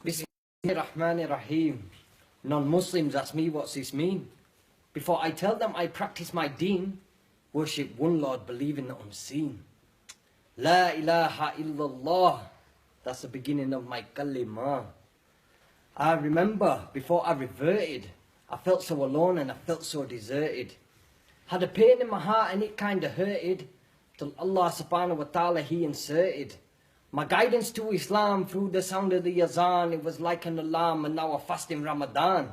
Bismillahirrahmanirrahim. Non-Muslims ask me what's this mean. Before I tell them I practice my deen, worship one Lord, believe in the unseen. La ilaha illallah. That's the beginning of my kalima. I remember before I reverted, I felt so alone and I felt so deserted. Had a pain in my heart and it kinda hurted, till Allah subhanahu wa ta'ala He inserted my guidance to Islam through the sound of the azan. It was like an alarm, and now I fast in Ramadan.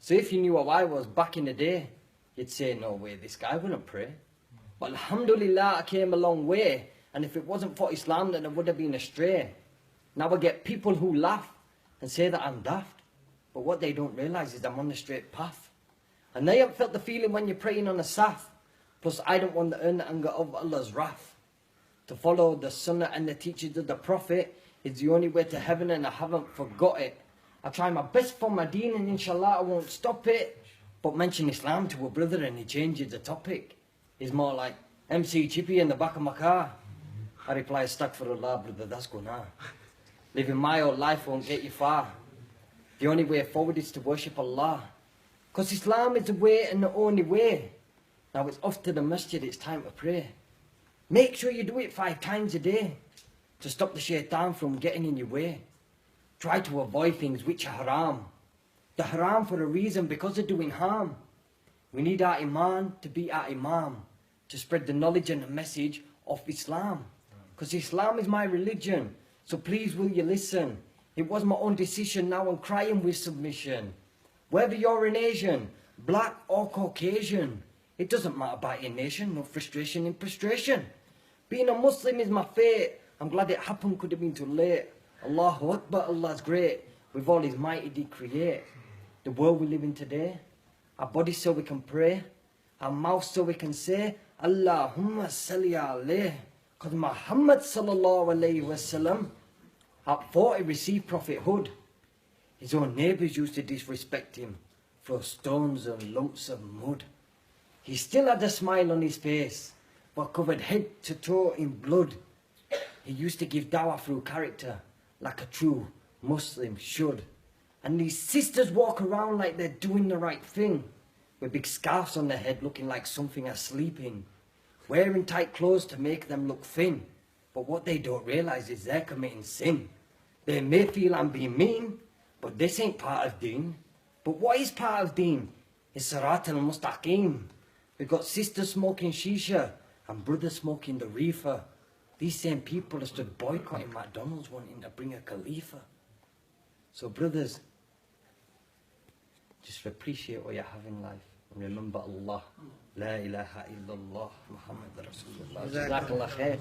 So if you knew how I was back in the day, you'd say, no way, this guy wouldn't pray. But alhamdulillah, I came a long way, and if it wasn't for Islam, then I would have been astray. Now I get people who laugh and say that I'm daft, but what they don't realize is I'm on the straight path. And they haven't felt the feeling when you're praying on a saf. Plus, I don't want to earn the anger of Allah's wrath. To follow the sunnah and the teachings of the Prophet is the only way to heaven, and I haven't forgot it. I try my best for my deen, and inshallah I won't stop it. But mention Islam to a brother and he changes the topic. He's more like MC Chippy in the back of my car. I reply, astaghfirullah, brother, that's guna. Living my old life won't get you far. The only way forward is to worship Allah. Because Islam is the way and the only way. Now it's off to the masjid, it's time to pray. Make sure you do it 5 times a day to stop the shaitan from getting in your way. Try to avoid things which are haram. They're haram for a reason, because they're doing harm. We need our iman to be our imam, to spread the knowledge and the message of Islam. Because Islam is my religion, so please will you listen. It was my own decision, now I'm crying with submission. Whether you're an Asian, black or Caucasian, it doesn't matter about your nation, no frustration in prostration. Being a Muslim is my fate. I'm glad it happened, could have been too late. Allahu Akbar, Allah's great. With all His mighty did create the world we live in today. Our bodies so we can pray. Our mouths so we can say, Allahumma salli alayh. Because Muhammad sallallahu alayhi wasallam at 40 received prophethood. His own neighbours used to disrespect him, throw stones and lumps of mud. He still had a smile on his face, but covered head to toe in blood. He used to give dawah through character, like a true Muslim should. And these sisters walk around like they're doing the right thing, with big scarves on their head looking like something asleep in, wearing tight clothes to make them look thin. But what they don't realise is they're committing sin. They may feel I'm being mean, but this ain't part of deen. But what is part of deen? It's Sirat al-Mustaqim. We've got sisters smoking shisha and brothers smoking the reefer. These same people have stood boycotting McDonald's wanting to bring a Khalifa. So brothers, just appreciate what you have in life. And remember Allah. La ilaha illallah Muhammad Rasulullah. Jazakallah khair.